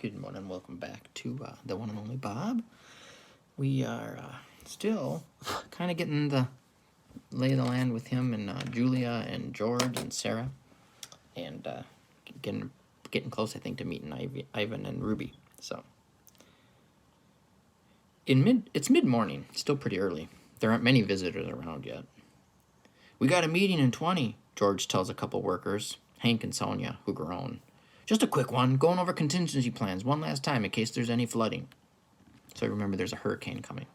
Good morning. Welcome back to the one and only Bob. We are still kind of getting the lay of the land with him and Julia and George and Sarah, and getting close, I think, to meeting Ivan and Ruby. So it's mid morning, still pretty early. There aren't many visitors around yet. We got a meeting in 20, George tells a couple workers, Hank and Sonia, who groan. Just a quick one, going over contingency plans one last time in case there's any flooding. So remember, there's a hurricane coming.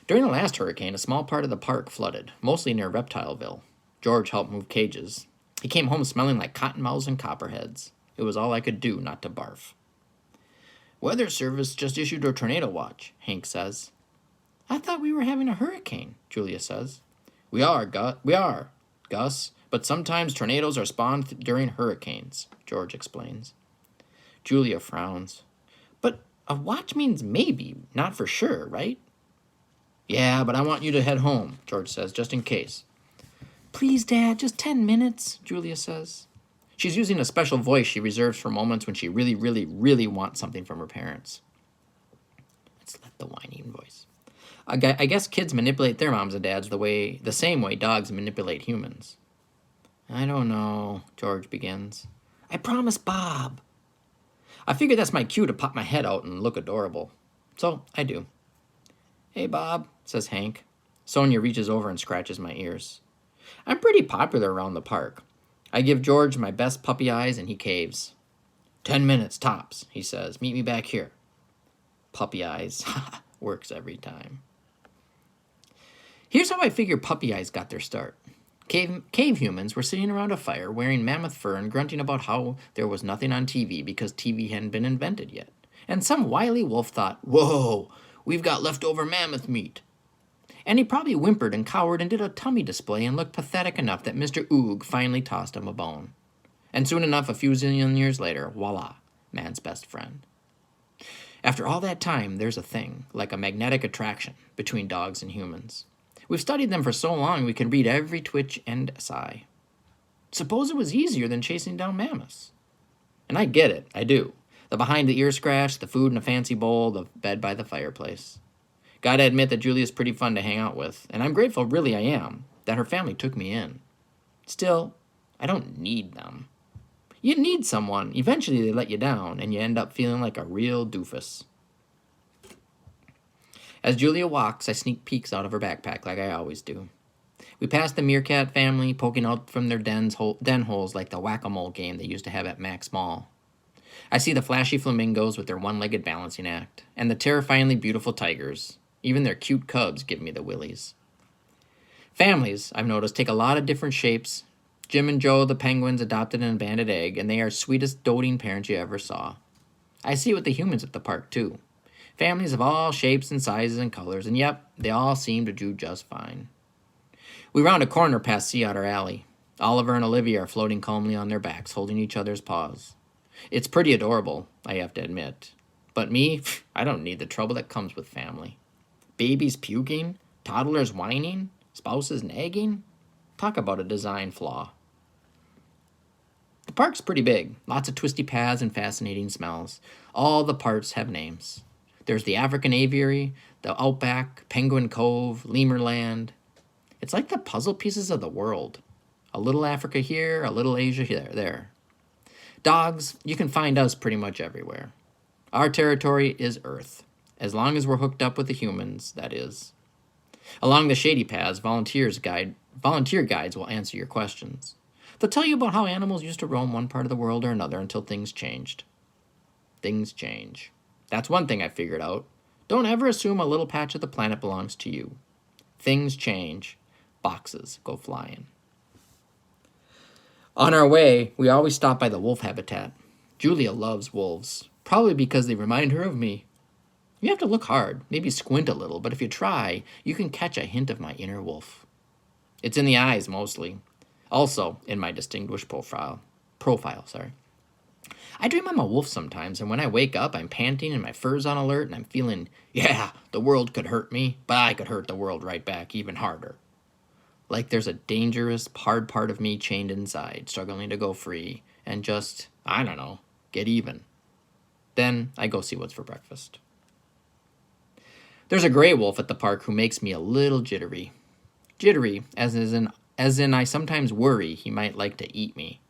During the last hurricane, a small part of the park flooded, mostly near Reptileville. George helped move cages. He came home smelling like cottonmouths and copperheads. It was all I could do not to barf. Weather Service just issued a tornado watch, Hank says. I thought we were having a hurricane, Julia says. We are, Gus, but sometimes tornadoes are spawned during hurricanes, George explains. Julia frowns. But a watch means maybe, not for sure, right? Yeah, but I want you to head home, George says, just in case. Please, Dad, just 10 minutes, Julia says. She's using a special voice she reserves for moments when she really, really, really wants something from her parents. Let's let the whining voice. I guess kids manipulate their moms and dads the same way dogs manipulate humans. I don't know, George begins. I promise, Bob. I figure that's my cue to pop my head out and look adorable. So I do. Hey, Bob, says Hank. Sonia reaches over and scratches my ears. I'm pretty popular around the park. I give George my best puppy eyes and he caves. 10 minutes tops, he says. Meet me back here. Puppy eyes. Works every time. Here's how I figure puppy eyes got their start. Cave humans were sitting around a fire wearing mammoth fur and grunting about how there was nothing on TV because TV hadn't been invented yet. And some wily wolf thought, whoa, we've got leftover mammoth meat. And he probably whimpered and cowered and did a tummy display and looked pathetic enough that Mr. Oog finally tossed him a bone. And soon enough, a few zillion years later, voila, man's best friend. After all that time, there's a thing, like a magnetic attraction, between dogs and humans. We've studied them for so long we can read every twitch and sigh. Suppose it was easier than chasing down mammoths. And I get it, I do. The behind-the-ear scratch, the food in a fancy bowl, the bed by the fireplace. Gotta admit that Julia's pretty fun to hang out with, and I'm grateful, really I am, that her family took me in. Still, I don't need them. You need someone. Eventually they let you down, and you end up feeling like a real doofus. As Julia walks, I sneak peeks out of her backpack like I always do. We pass the meerkat family, poking out from their den holes like the whack-a-mole game they used to have at Max Mall. I see the flashy flamingos with their one-legged balancing act, and the terrifyingly beautiful tigers. Even their cute cubs give me the willies. Families, I've noticed, take a lot of different shapes. Jim and Joe, the penguins, adopted an abandoned egg, and they are sweetest doting parents you ever saw. I see it with the humans at the park, too. Families of all shapes and sizes and colors, and yep, they all seem to do just fine. We round a corner past Sea Otter Alley. Oliver and Olivia are floating calmly on their backs, holding each other's paws. It's pretty adorable, I have to admit. But me, I don't need the trouble that comes with family. Babies puking, toddlers whining, spouses nagging. Talk about a design flaw. The park's pretty big, lots of twisty paths and fascinating smells. All the parts have names. There's the African Aviary, the Outback, Penguin Cove, Lemurland. It's like the puzzle pieces of the world. A little Africa here, a little Asia there. Dogs, you can find us pretty much everywhere. Our territory is Earth, as long as we're hooked up with the humans, that is. Along the shady paths, volunteer guides will answer your questions. They'll tell you about how animals used to roam one part of the world or another until things changed. Things change. That's one thing I figured out. Don't ever assume a little patch of the planet belongs to you. Things change. Boxes go flying. On our way, we always stop by the wolf habitat. Julia loves wolves, probably because they remind her of me. You have to look hard, maybe squint a little, but if you try, you can catch a hint of my inner wolf. It's in the eyes, mostly. Also, in my distinguished profile. I dream I'm a wolf sometimes, and when I wake up, I'm panting and my fur's on alert, and I'm feeling, yeah, the world could hurt me, but I could hurt the world right back even harder. Like there's a dangerous, hard part of me chained inside, struggling to go free, and just, I don't know, get even. Then I go see what's for breakfast. There's a gray wolf at the park who makes me a little jittery. Jittery, as in I sometimes worry he might like to eat me.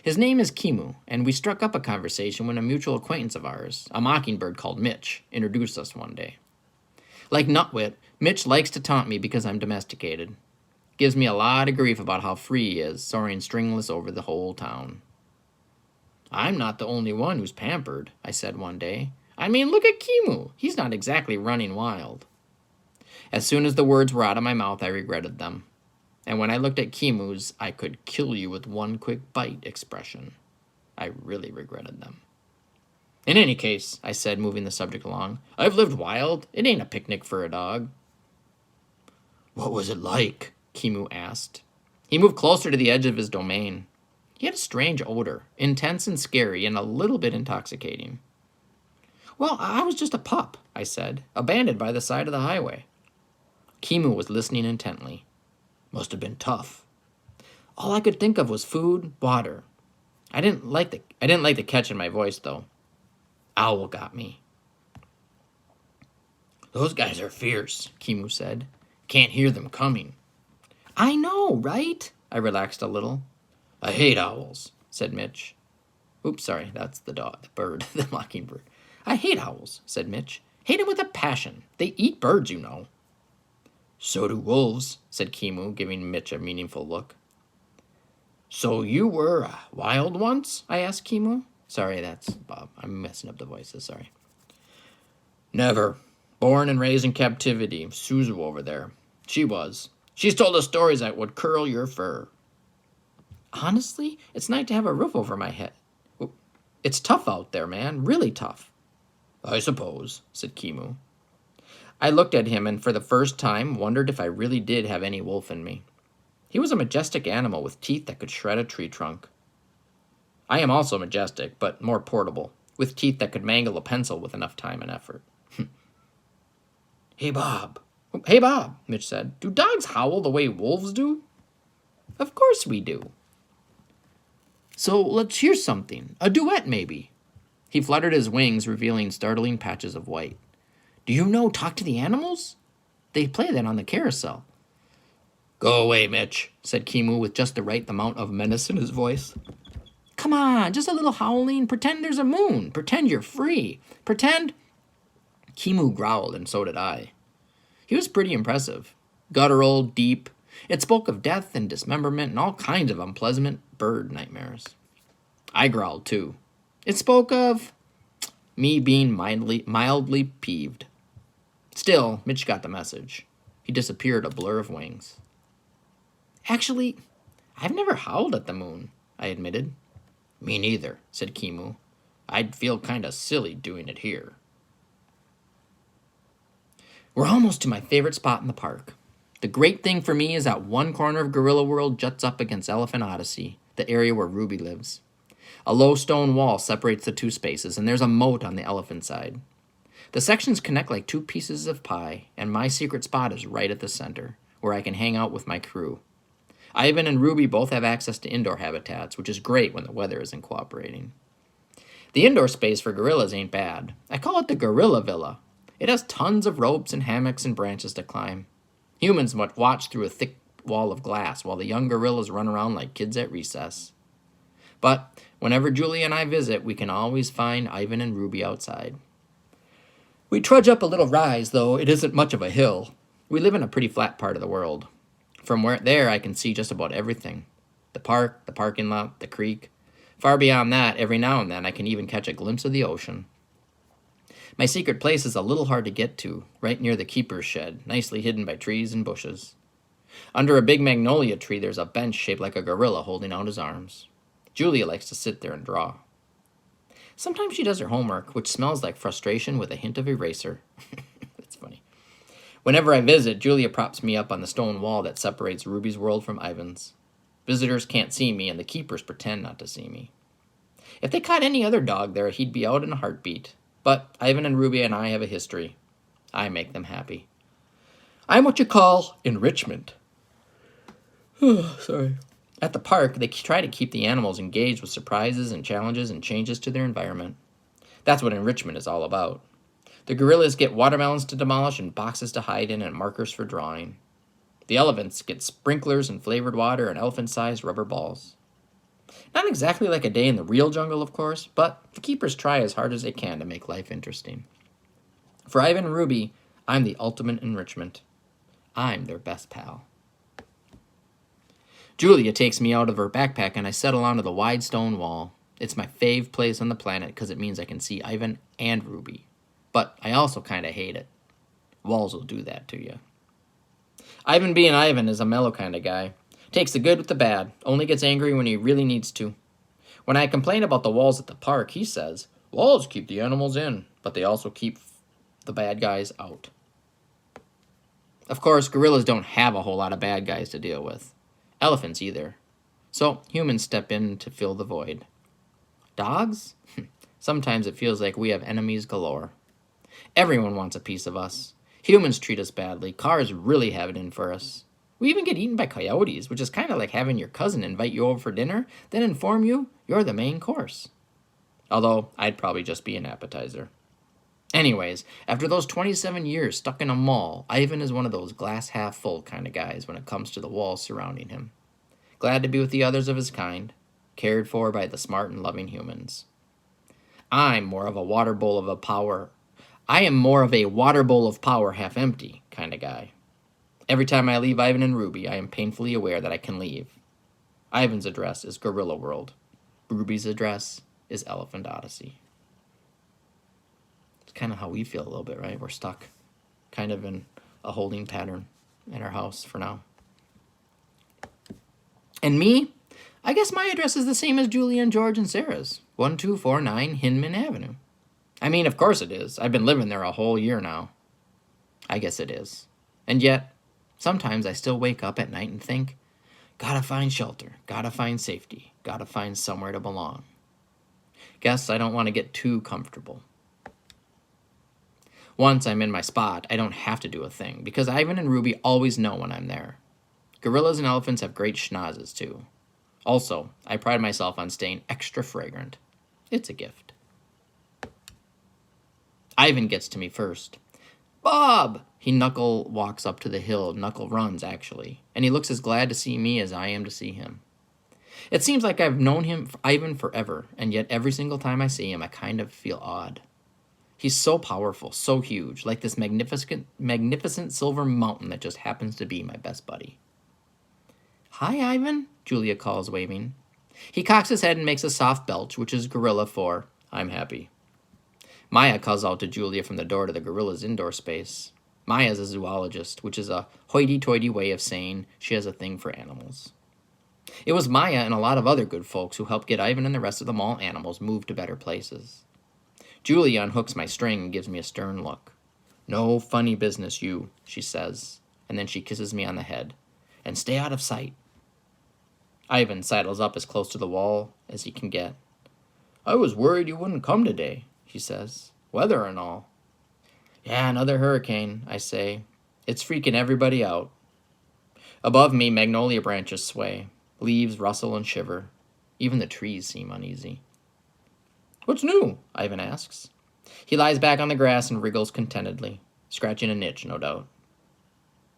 His name is Kimu, and we struck up a conversation when a mutual acquaintance of ours, a mockingbird called Mitch, introduced us one day. Like Nutwit, Mitch likes to taunt me because I'm domesticated. Gives me a lot of grief about how free he is, soaring stringless over the whole town. I'm not the only one who's pampered, I said one day. I mean, look at Kimu. He's not exactly running wild. As soon as the words were out of my mouth, I regretted them. And when I looked at Kimu's "I could kill you with one quick bite" expression, I really regretted them. In any case, I said, moving the subject along, I've lived wild. It ain't a picnic for a dog. What was it like? Kimu asked. He moved closer to the edge of his domain. He had a strange odor, intense and scary and a little bit intoxicating. Well, I was just a pup, I said, abandoned by the side of the highway. Kimu was listening intently. Must have been tough. All I could think of was food, water. I didn't like the catch in my voice, though. Owl got me. Those guys are fierce, Kimu said. Can't hear them coming. I know, right? I relaxed a little. I hate owls, said Mitch. Oops, sorry, that's the bird, the mockingbird. I hate owls, said Mitch. Hate them with a passion. They eat birds, you know. So do wolves, said Kimu, giving Mitch a meaningful look. So you were wild once? I asked Kimu. Sorry, that's Bob. I'm messing up the voices, sorry. Never. Born and raised in captivity. Suzu over there. She was. She's told us stories that would curl your fur. Honestly, it's nice to have a roof over my head. It's tough out there, man. Really tough. I suppose, said Kimu. I looked at him and for the first time wondered if I really did have any wolf in me. He was a majestic animal with teeth that could shred a tree trunk. I am also majestic, but more portable, with teeth that could mangle a pencil with enough time and effort. Hey, Bob, Mitch said. Do dogs howl the way wolves do? Of course we do. So let's hear something. A duet, maybe. He fluttered his wings, revealing startling patches of white. Do you know Talk to the Animals? They play that on the carousel. Go away, Mitch, said Kimu with just the right amount of menace in his voice. Come on, just a little howling. Pretend there's a moon. Pretend you're free. Pretend... Kimu growled, and so did I. He was pretty impressive. Guttural, deep. It spoke of death and dismemberment and all kinds of unpleasant bird nightmares. I growled, too. It spoke of me being mildly peeved. Still, Mitch got the message. He disappeared, a blur of wings. Actually, I've never howled at the moon, I admitted. Me neither, said Kimu. I'd feel kind of silly doing it here. We're almost to my favorite spot in the park. The great thing for me is that one corner of Gorilla World juts up against Elephant Odyssey, the area where Ruby lives. A low stone wall separates the two spaces, and there's a moat on the elephant side. The sections connect like two pieces of pie, and my secret spot is right at the center, where I can hang out with my crew. Ivan and Ruby both have access to indoor habitats, which is great when the weather isn't cooperating. The indoor space for gorillas ain't bad. I call it the Gorilla Villa. It has tons of ropes and hammocks and branches to climb. Humans must watch through a thick wall of glass while the young gorillas run around like kids at recess. But whenever Julie and I visit, we can always find Ivan and Ruby outside. We trudge up a little rise, though it isn't much of a hill. We live in a pretty flat part of the world. From there, I can see just about everything. The park, the parking lot, the creek. Far beyond that, every now and then, I can even catch a glimpse of the ocean. My secret place is a little hard to get to, right near the keeper's shed, nicely hidden by trees and bushes. Under a big magnolia tree, there's a bench shaped like a gorilla holding out his arms. Julia likes to sit there and draw. Sometimes she does her homework, which smells like frustration with a hint of eraser. It's funny. Whenever I visit, Julia props me up on the stone wall that separates Ruby's world from Ivan's. Visitors can't see me, and the keepers pretend not to see me. If they caught any other dog there, he'd be out in a heartbeat. But Ivan and Ruby and I have a history. I make them happy. I'm what you call enrichment. Sorry. At the park, they try to keep the animals engaged with surprises and challenges and changes to their environment. That's what enrichment is all about. The gorillas get watermelons to demolish and boxes to hide in and markers for drawing. The elephants get sprinklers and flavored water and elephant-sized rubber balls. Not exactly like a day in the real jungle, of course, but the keepers try as hard as they can to make life interesting. For Ivan and Ruby, I'm the ultimate enrichment. I'm their best pal. Julia takes me out of her backpack and I settle onto the wide stone wall. It's my fave place on the planet because it means I can see Ivan and Ruby. But I also kind of hate it. Walls will do that to you. Ivan being Ivan is a mellow kind of guy. Takes the good with the bad, only gets angry when he really needs to. When I complain about the walls at the park, he says, walls keep the animals in, but they also keep the bad guys out. Of course, gorillas don't have a whole lot of bad guys to deal with. Elephants either. So humans step in to fill the void. Dogs? Sometimes it feels like we have enemies galore. Everyone wants a piece of us. Humans treat us badly. Cars really have it in for us. We even get eaten by coyotes, which is kind of like having your cousin invite you over for dinner, then inform you you're the main course. Although, I'd probably just be an appetizer. Anyways, after those 27 years stuck in a mall, Ivan is one of those glass half full kind of guys when it comes to the walls surrounding him. Glad to be with the others of his kind, cared for by the smart and loving humans. I am more of a water bowl of power half empty kind of guy. Every time I leave Ivan and Ruby, I am painfully aware that I can leave. Ivan's address is Gorilla World. Ruby's address is Elephant Odyssey. It's kind of how we feel a little bit, right? We're stuck kind of in a holding pattern in our house for now. And me? I guess my address is the same as Julie and George and Sarah's. 1249 Hinman Avenue. I mean, of course it is. I've been living there a whole year now. I guess it is. And yet, sometimes I still wake up at night and think, gotta find shelter, gotta find safety, gotta find somewhere to belong. Guess I don't want to get too comfortable. Once I'm in my spot, I don't have to do a thing, because Ivan and Ruby always know when I'm there. Gorillas and elephants have great schnozzes, too. Also, I pride myself on staying extra fragrant. It's a gift. Ivan gets to me first. Bob! He knuckle walks up to the hill, knuckle runs, actually, and he looks as glad to see me as I am to see him. It seems like I've known Ivan forever, and yet every single time I see him, I kind of feel odd. He's so powerful, so huge, like this magnificent silver mountain that just happens to be my best buddy. Hi, Ivan, Julia calls, waving. He cocks his head and makes a soft belch, which is gorilla for, I'm happy. Maya calls out to Julia from the door to the gorilla's indoor space. Maya's a zoologist, which is a hoity-toity way of saying she has a thing for animals. It was Maya and a lot of other good folks who helped get Ivan and the rest of the mall animals moved to better places. Julia unhooks my string and gives me a stern look. No funny business, you, she says, and then she kisses me on the head. And stay out of sight. Ivan sidles up as close to the wall as he can get. I was worried you wouldn't come today, he says. Weather and all. Yeah, another hurricane, I say. It's freaking everybody out. Above me, magnolia branches sway. Leaves rustle and shiver. Even the trees seem uneasy. What's new? Ivan asks. He lies back on the grass and wriggles contentedly, scratching an itch, no doubt.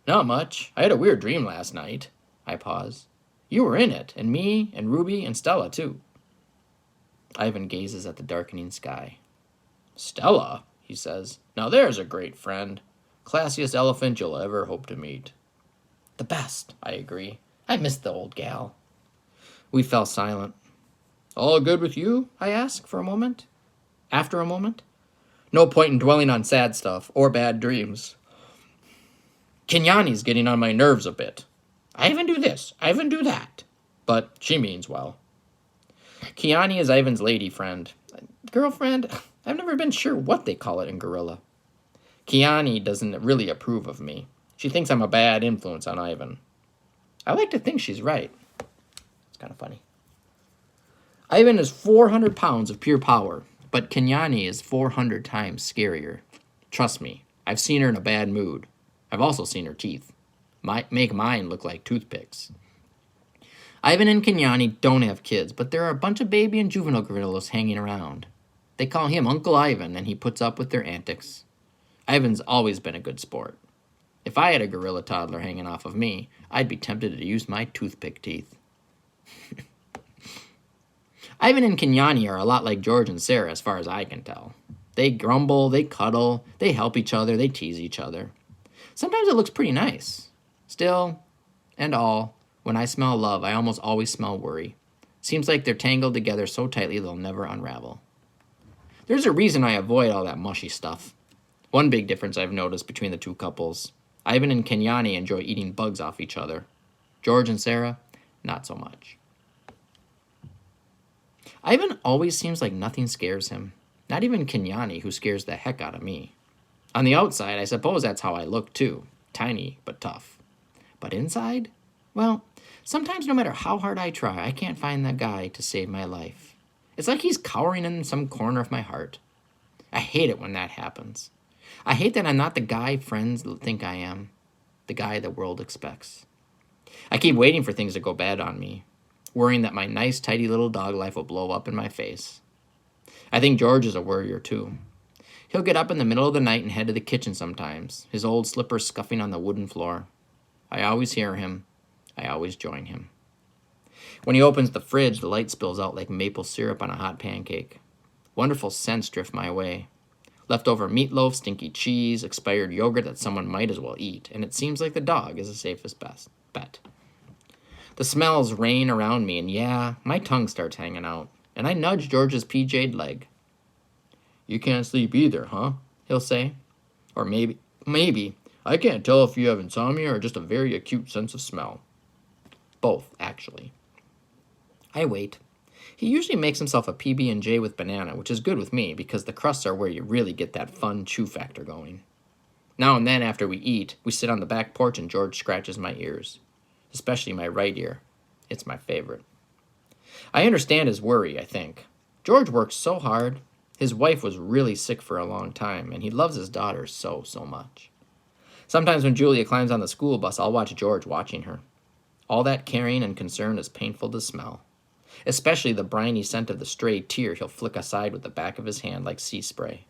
Not much. I had a weird dream last night. I pause. You were in it, and me, and Ruby, and Stella, too. Ivan gazes at the darkening sky. Stella, he says. Now there's a great friend. Classiest elephant you'll ever hope to meet. The best, I agree. I missed the old gal. We fell silent. All good with you? I ask for a moment. After a moment. No point in dwelling on sad stuff or bad dreams. Kenyani's getting on my nerves a bit. Ivan do this, Ivan do that. But she means well. Kiani is Ivan's lady friend. Girlfriend? I've never been sure what they call it in Gorilla. Kiani doesn't really approve of me. She thinks I'm a bad influence on Ivan. I like to think she's right. It's kind of funny. Ivan is 400 pounds of pure power, but Kenyani is 400 times scarier. Trust me, I've seen her in a bad mood. I've also seen her teeth. Make mine look like toothpicks. Ivan and Kenyani don't have kids, but there are a bunch of baby and juvenile gorillas hanging around. They call him Uncle Ivan, and he puts up with their antics. Ivan's always been a good sport. If I had a gorilla toddler hanging off of me, I'd be tempted to use my toothpick teeth. Ivan and Kenyani are a lot like George and Sarah as far as I can tell. They grumble, they cuddle, they help each other, they tease each other. Sometimes it looks pretty nice. Still, and all, when I smell love, I almost always smell worry. Seems like they're tangled together so tightly they'll never unravel. There's a reason I avoid all that mushy stuff. One big difference I've noticed between the two couples: Ivan and Kenyani enjoy eating bugs off each other. George and Sarah, not so much. Ivan always seems like nothing scares him. Not even Kenyani, who scares the heck out of me. On the outside, I suppose that's how I look too. Tiny, but tough. But inside? Well, sometimes no matter how hard I try, I can't find that guy to save my life. It's like he's cowering in some corner of my heart. I hate it when that happens. I hate that I'm not the guy friends think I am. The guy the world expects. I keep waiting for things to go bad on me, worrying that my nice, tidy little dog life will blow up in my face. I think George is a worrier too. He'll get up in the middle of the night and head to the kitchen sometimes, his old slippers scuffing on the wooden floor. I always hear him. I always join him. When he opens the fridge, the light spills out like maple syrup on a hot pancake. Wonderful scents drift my way. Leftover meatloaf, stinky cheese, expired yogurt that someone might as well eat, and it seems like the dog is the safest bet. The smells rain around me, and yeah, my tongue starts hanging out, and I nudge George's PJ'd leg. "You can't sleep either, huh?" he'll say. Or maybe, "I can't tell if you have insomnia or just a very acute sense of smell." Both, actually. I wait. He usually makes himself a PB&J with banana, which is good with me because the crusts are where you really get that fun chew factor going. Now and then after we eat, we sit on the back porch and George scratches my ears, especially my right ear. It's my favorite. I understand his worry, I think. George works so hard. His wife was really sick for a long time, and he loves his daughter so much. Sometimes when Julia climbs on the school bus, I'll watch George watching her. All that caring and concern is painful to smell, especially the briny scent of the stray tear he'll flick aside with the back of his hand like sea spray.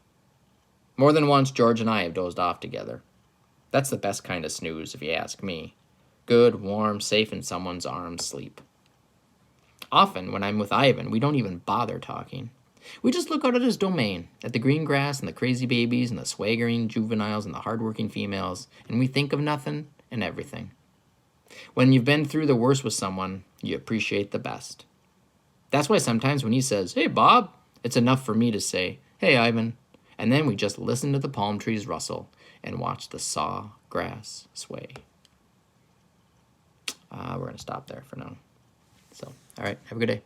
More than once, George and I have dozed off together. That's the best kind of snooze, if you ask me. Good, warm, safe in someone's arms sleep. Often, when I'm with Ivan, we don't even bother talking. We just look out at his domain, at the green grass and the crazy babies and the swaggering juveniles and the hardworking females, and we think of nothing and everything. When you've been through the worst with someone, you appreciate the best. That's why sometimes when he says, "Hey, Bob," it's enough for me to say, "Hey, Ivan," and then we just listen to the palm trees rustle and watch the saw grass sway. We're going to stop there for now. So, all right, have a good day.